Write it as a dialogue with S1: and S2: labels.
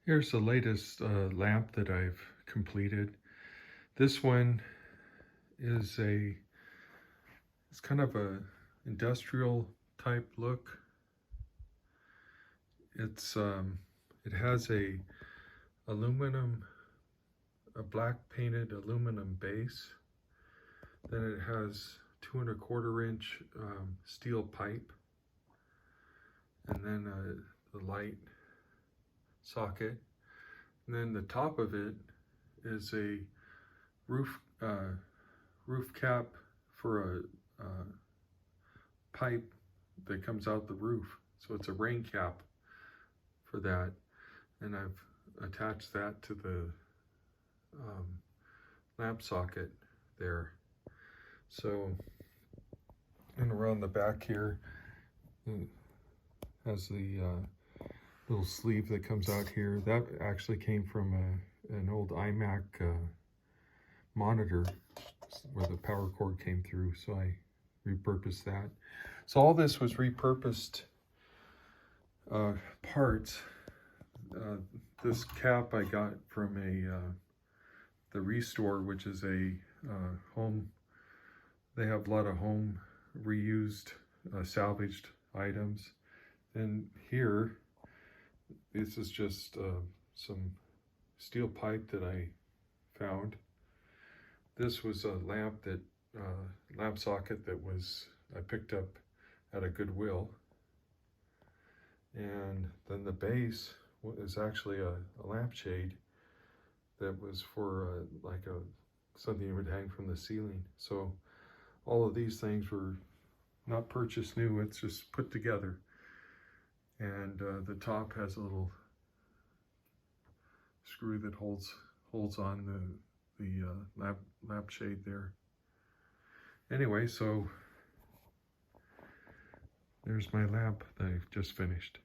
S1: Here's the latest lamp that I've completed. This one is it's kind of a industrial type look. It has a black painted aluminum base. Then it has 2¼ inch steel pipe, and then the light socket. And then the top of it is a roof cap for a pipe that comes out the roof. So it's a rain cap for that, and I've attached that to the lamp socket there. So, and around the back here it has the little sleeve that comes out here. That actually came from an old iMac monitor where the power cord came through, so I repurposed that. So all this was repurposed parts. This cap I got from the Restore, which is a home. They have a lot of home reused, salvaged items. And here, this is just some steel pipe that I found. This was a lamp socket that I picked up at a Goodwill. And then the base is actually a lampshade that was for something you would hang from the ceiling. So all of these things were not purchased new, it's just put together. And the top has a little screw that holds on the lampshade there. Anyway, so there's my lamp that I've just finished.